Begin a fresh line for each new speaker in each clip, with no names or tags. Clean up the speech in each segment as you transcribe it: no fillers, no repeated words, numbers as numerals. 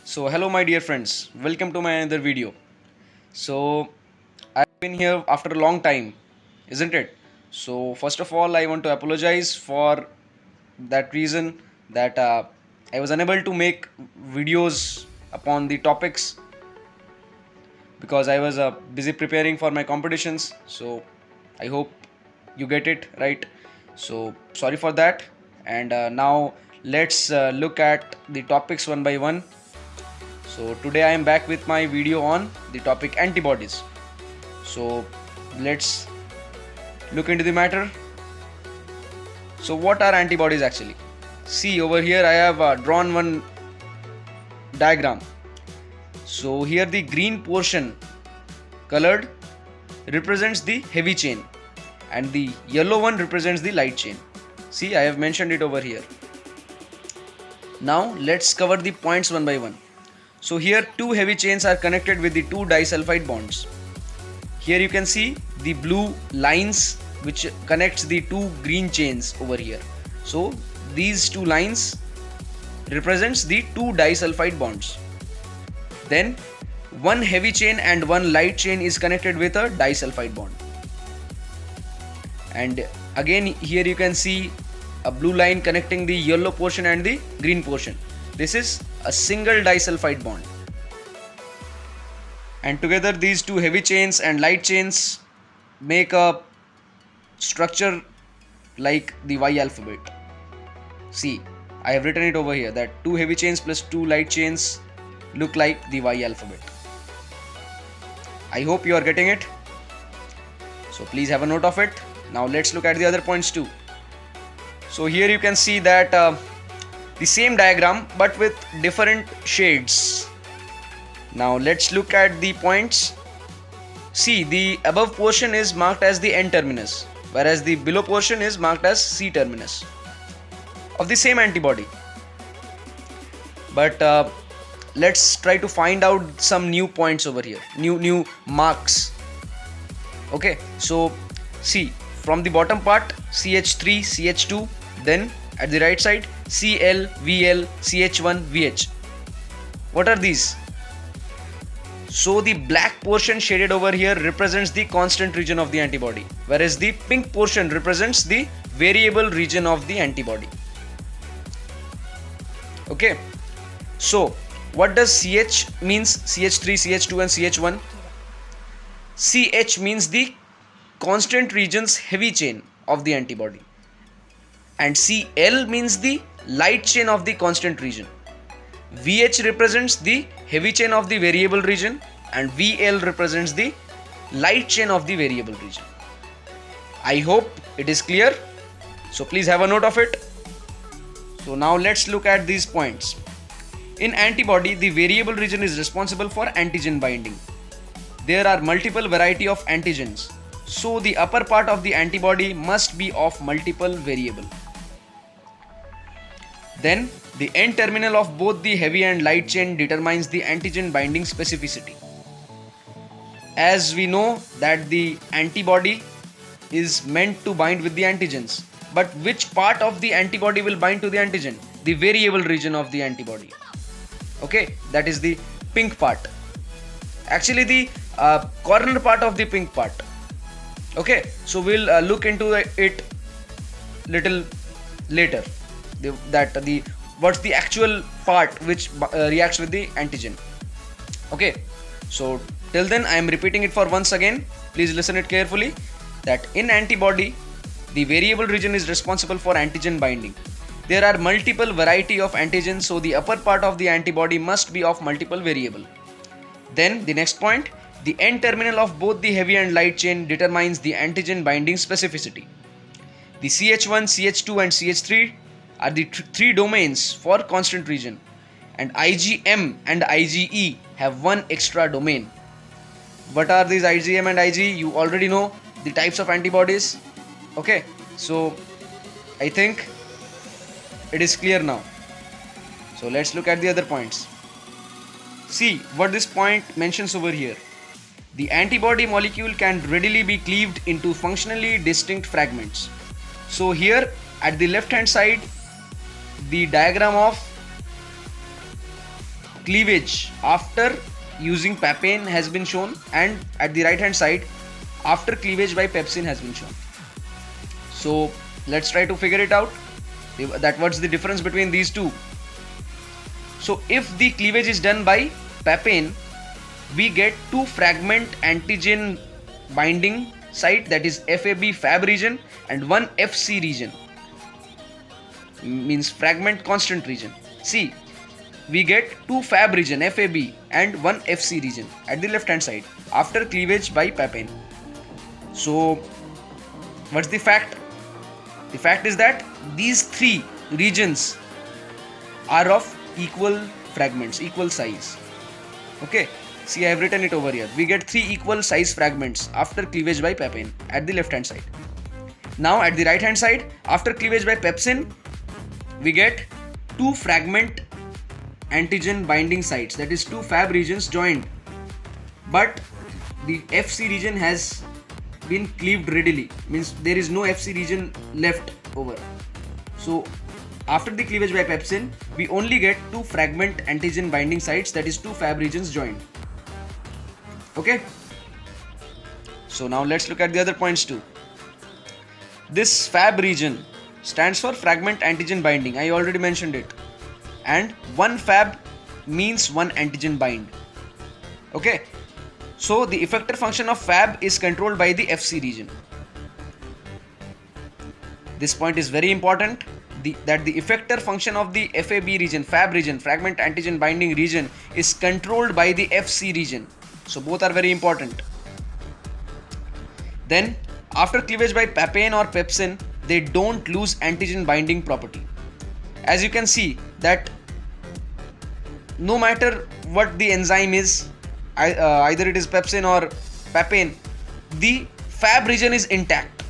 So hello my dear friends, welcome to my another video. So I've been here after a long time, isn't it? So first of all I want to apologize for that reason that I was unable to make videos upon the topics because I was busy preparing for my competitions. So I hope you get it right. So sorry for that, and now let's look at the topics one by one. So today I am back with my video on the topic antibodies. So let's look into the matter. So what are antibodies actually? See over here I have drawn one diagram. So here the green portion colored represents the heavy chain and the yellow one represents the light chain. See, I have mentioned it over here. Now let's cover the points one by one. So here two heavy chains are connected with the two disulfide bonds. Here you can see the blue lines which connects the two green chains over here. So these two lines represents the two disulfide bonds. Then one heavy chain and one light chain is connected with a disulfide bond. And again here you can see a blue line connecting the yellow portion and the green portion. This is a single disulfide bond. And together these two heavy chains and light chains make a structure like the Y alphabet. See, I have written it over here that two heavy chains plus two light chains look like the Y alphabet. I hope you are getting it. So please have a note of it. Now let's look at the other points too. So here you can see that the same diagram but with different shades. Now let's look at the points. See, the above portion is marked as the N terminus, whereas the below portion is marked as C terminus of the same antibody. But let's try to find out some new points over here, new marks. Okay, so see, from the bottom part CH3, CH2, then at the right side Cl, Vl, CH1, VH. What are these? So the black portion shaded over here represents the constant region of the antibody, whereas the pink portion represents the variable region of the antibody. Okay, so what does CH means? CH3, CH2 and CH1. CH means the constant region's heavy chain of the antibody, and Cl means the light chain of the constant region. VH represents the heavy chain of the variable region and VL represents the light chain of the variable region. I hope it is clear. So please have a note of it. So now let's look at these points. In antibody, the variable region is responsible for antigen binding. There are multiple variety of antigens, so the upper part of the antibody must be of multiple variable. Then the N terminal of both the heavy and light chain determines the antigen binding specificity. As we know that the antibody is meant to bind with the antigens, but which part of the antibody will bind to the antigen? The variable region of the antibody. Okay, that is the pink part. Actually the corner part of the pink part. Okay, so we'll look into it little later. What's the actual part which reacts with the antigen. Okay, so till then I am repeating it for once again. Please listen it carefully. That in antibody, the variable region is responsible for antigen binding. There are multiple variety of antigens, so the upper part of the antibody must be of multiple variable. Then the next point, the N terminal of both the heavy and light chain determines the antigen binding specificity. The CH1, CH2 and CH3 are the three domains for constant region, and IgM and IgE have one extra domain. What are these IgM and IgE? You already know the types of antibodies. Okay, so I think it is clear now. So let's look at the other points. See what this point mentions over here. The antibody molecule can readily be cleaved into functionally distinct fragments. So here at the left hand side, the diagram of cleavage after using papain has been shown, and at the right hand side after cleavage by pepsin has been shown. So let's try to figure it out, that what's the difference between these two. So if the cleavage is done by papain, we get 2 fragment antigen binding site, that is Fab region, and 1 FC region, means fragment constant region. See, we get 2 Fab region Fab and 1 FC region at the left hand side after cleavage by papain. So what's the fact? The fact is that these 3 regions are of equal fragments, equal size. Okay, see, I have written it over here. We get 3 equal size fragments after cleavage by papain at the left hand side. Now at the right hand side, after cleavage by pepsin, we get 2 fragment antigen binding sites, that is 2 Fab regions joined, but the FC region has been cleaved readily, means there is no FC region left over. So after the cleavage by pepsin, we only get 2 fragment antigen binding sites, that is 2 Fab regions joined. Okay, so now let's look at the other points too. This Fab region stands for fragment antigen binding, I already mentioned it, and 1 Fab means 1 antigen bind. Okay, so the effector function of Fab is controlled by the FC region. This point is very important, that the effector function of the Fab region, Fab region, fragment antigen binding region, is controlled by the FC region. So both are very important. Then after cleavage by papain or pepsin, they don't lose antigen binding property. As you can see that no matter what the enzyme is, either it is pepsin or papain, the Fab region is intact.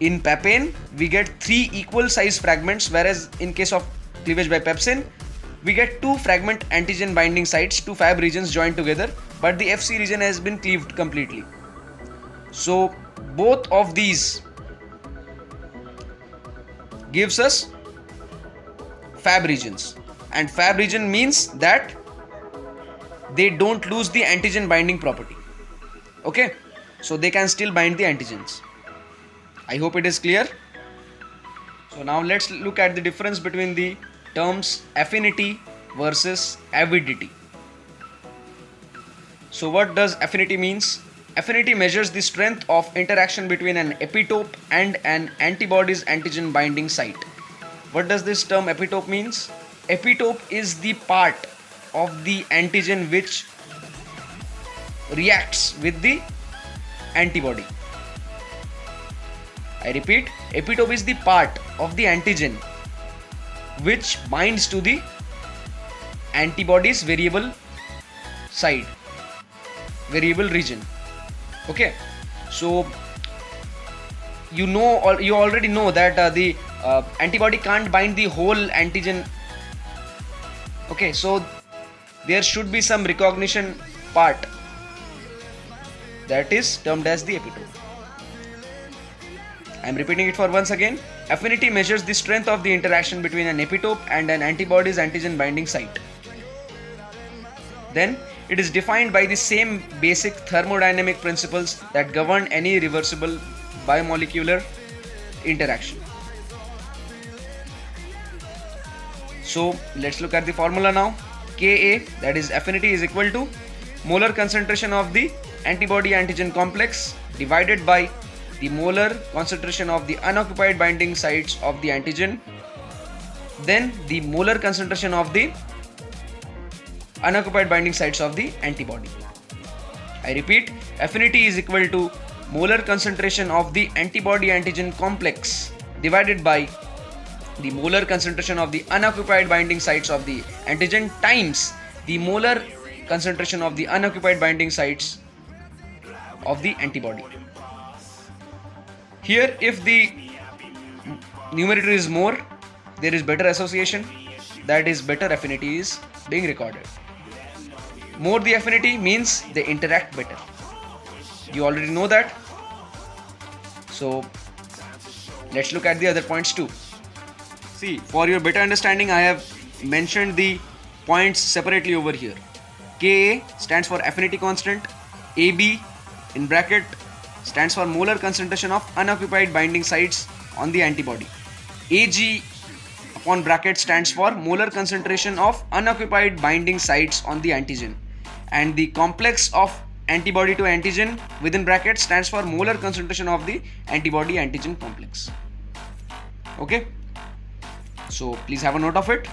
In papain, we get 3 equal size fragments, whereas in case of cleavage by pepsin, we get 2 fragment antigen binding sites, 2 Fab regions joined together, but the FC region has been cleaved completely. So both of these gives us Fab regions, and Fab region means that they don't lose the antigen binding property. Okay, so they can still bind the antigens. I hope it is clear. So now let's look at the difference between the terms affinity versus avidity. So what does affinity means? Affinity measures the strength of interaction between an epitope and an antibody's antigen binding site. What does this term epitope means? Epitope is the part of the antigen which reacts with the antibody. I repeat, epitope is the part of the antigen which binds to the antibody's variable side, variable region. Okay, so you already know that the antibody can't bind the whole antigen. Okay, so there should be some recognition part that is termed as the epitope. I am repeating it for once again. Affinity measures the strength of the interaction between an epitope and an antibody's antigen binding site. Then it is defined by the same basic thermodynamic principles that govern any reversible biomolecular interaction. So let's look at the formula now. Ka, that is affinity, is equal to molar concentration of the antibody antigen complex divided by the molar concentration of the unoccupied binding sites of the antigen, then the molar concentration of the unoccupied binding sites of the antibody. I repeat, affinity is equal to molar concentration of the antibody antigen complex divided by the molar concentration of the unoccupied binding sites of the antigen times the molar concentration of the unoccupied binding sites of the antibody. Here, if the numerator is more, there is better association, that is better affinity is being recorded. More the affinity means they interact better. You already know that. So let's look at the other points too. See, for your better understanding, I have mentioned the points separately over here. Ka stands for affinity constant. Ab in bracket stands for molar concentration of unoccupied binding sites on the antibody. Ag upon bracket stands for molar concentration of unoccupied binding sites on the antigen, and the complex of antibody to antigen within bracket stands for molar concentration of the antibody antigen complex. Okay, so please have a note of it.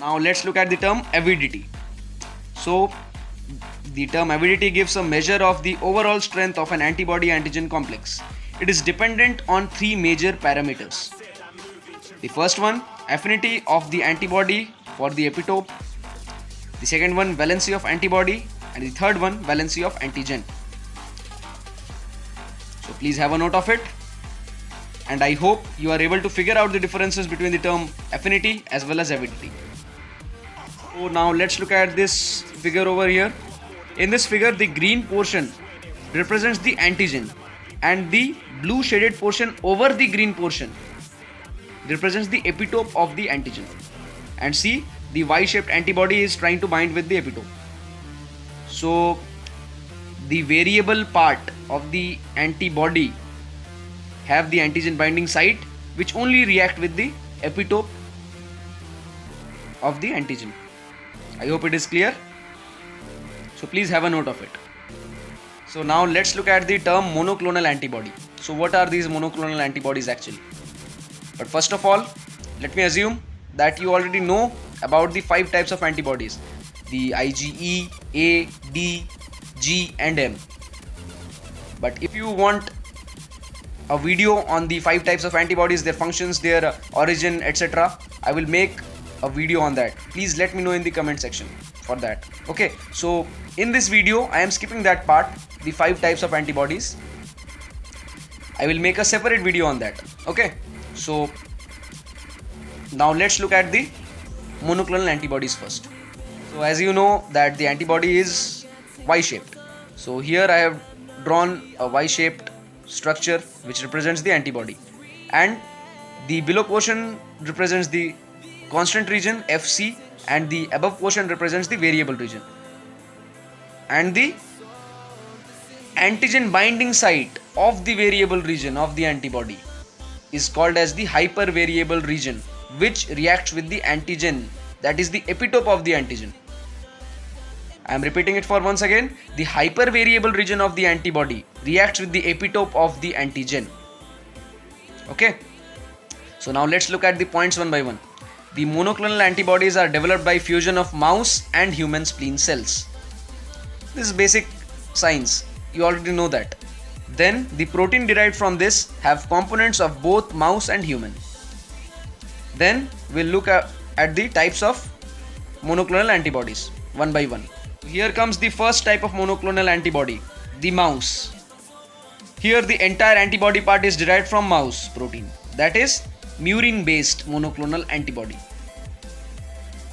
Now let's look at the term avidity. So the term avidity gives a measure of the overall strength of an antibody antigen complex. It is dependent on three major parameters. The first one, affinity of the antibody for the epitope. The second one, valency of antibody, and the third one, valency of antigen. So please have a note of it, and I hope you are able to figure out the differences between the term affinity as well as avidity. So now let's look at this figure over here. In this figure, the green portion represents the antigen, and the blue shaded portion over the green portion represents the epitope of the antigen. And see, the Y-shaped antibody is trying to bind with the epitope. So the variable part of the antibody have the antigen binding site which only react with the epitope of the antigen. I hope it is clear. So please have a note of it. So now let's look at the term monoclonal antibody. So what are these monoclonal antibodies actually? But first of all, let me assume that you already know about the 5 types of antibodies: the IgE, A, D, G and M. But if you want a video on the 5 types of antibodies, their functions, their origin, etc., I will make a video on that. Please let me know in the comment section for that. Okay, so in this video I am skipping that part, the 5 types of antibodies. I will make a separate video on that. Okay, so now let's look at the monoclonal antibodies first. So as you know that the antibody is Y-shaped. So here I have drawn a Y-shaped structure which represents the antibody, and the below portion represents the constant region Fc, and the above portion represents the variable region, and the antigen binding site of the variable region of the antibody is called as the hypervariable region, which reacts with the antigen, that is the epitope of the antigen. I am repeating it for once again. The hypervariable region of the antibody reacts with the epitope of the antigen. Okay, so now let's look at the points one by one. The monoclonal antibodies are developed by fusion of mouse and human spleen cells. This is basic science, you already know that. Then the protein derived from this have components of both mouse and human. Then we'll look at the types of monoclonal antibodies one by one. Here comes the first type of monoclonal antibody, the mouse. Here the entire antibody part is derived from mouse protein, that is murine based monoclonal antibody.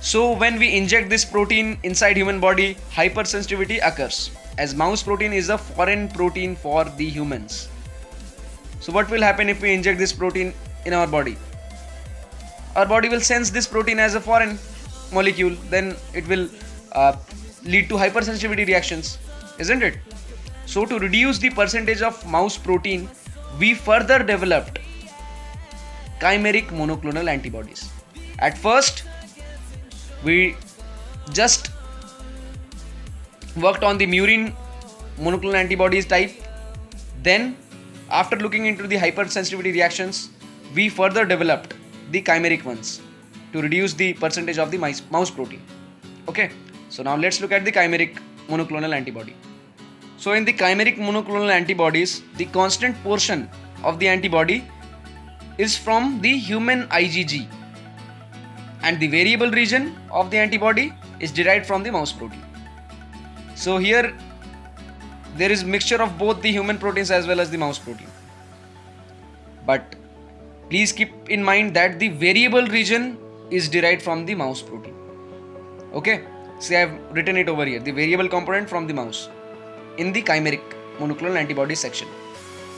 So when we inject this protein inside human body, hypersensitivity occurs, as mouse protein is a foreign protein for the humans. So what will happen if we inject this protein in our body? Our body will sense this protein as a foreign molecule, then it will lead to hypersensitivity reactions, isn't it? So to reduce the percentage of mouse protein, we further developed chimeric monoclonal antibodies. At first, we just worked on the murine monoclonal antibodies type. Then, after looking into the hypersensitivity reactions, we further developed the chimeric ones to reduce the percentage of the mouse protein. Okay, so now let's look at the chimeric monoclonal antibody. So in the chimeric monoclonal antibodies, the constant portion of the antibody is from the human IgG, and the variable region of the antibody is derived from the mouse protein. So here there is mixture of both the human proteins as well as the mouse protein. But please keep in mind that the variable region is derived from the mouse protein. Okay, see I have written it over here, the variable component from the mouse in the chimeric monoclonal antibody section.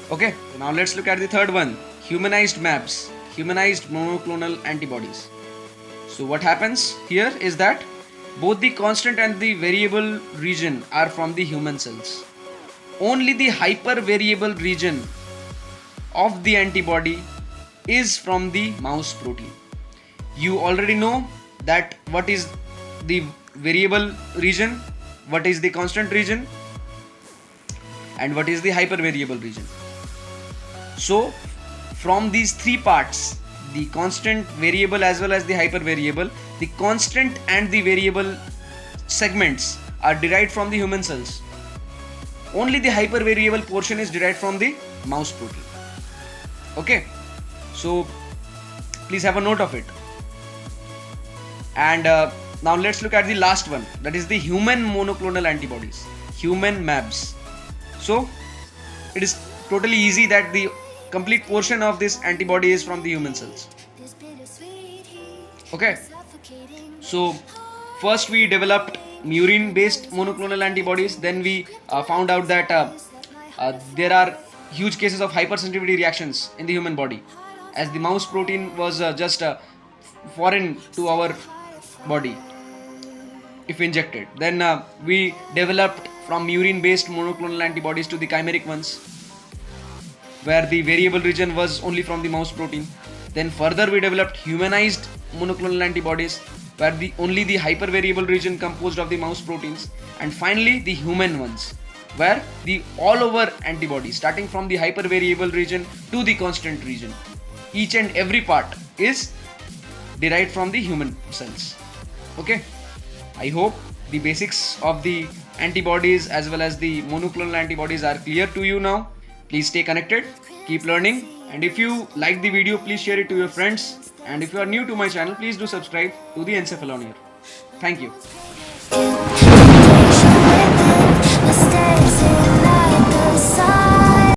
Okay, now let's look at the third one, humanized MABs, humanized monoclonal antibodies. So what happens here is that both the constant and the variable region are from the human cells. Only the hypervariable region of the antibody is from the mouse protein. You already know that what is the variable region, what is the constant region, and what is the hypervariable region. So from these three parts, the constant, variable as well as the hypervariable, the constant and the variable segments are derived from the human cells. Only the hypervariable portion is derived from the mouse protein. Okay, so please have a note of it. And now let's look at the last one, that is the human monoclonal antibodies, human MABs. So it is totally easy that the complete portion of this antibody is from the human cells. Okay, so first we developed murine based monoclonal antibodies. Then we found out that there are huge cases of hypersensitivity reactions in the human body, as the mouse protein was just foreign to our body if injected. Then we developed from murine based monoclonal antibodies to the chimeric ones, where the variable region was only from the mouse protein. Then further we developed humanized monoclonal antibodies, where only the hypervariable region composed of the mouse proteins. And finally the human ones, where the all over antibody starting from the hypervariable region to the constant region, each and every part is derived from the human cells. Okay, I hope the basics of the antibodies as well as the monoclonal antibodies are clear to you now. Please stay connected, keep learning, and if you like the video, please share it to your friends. And if you are new to my channel, please do subscribe to the Encephalonaire. Thank you.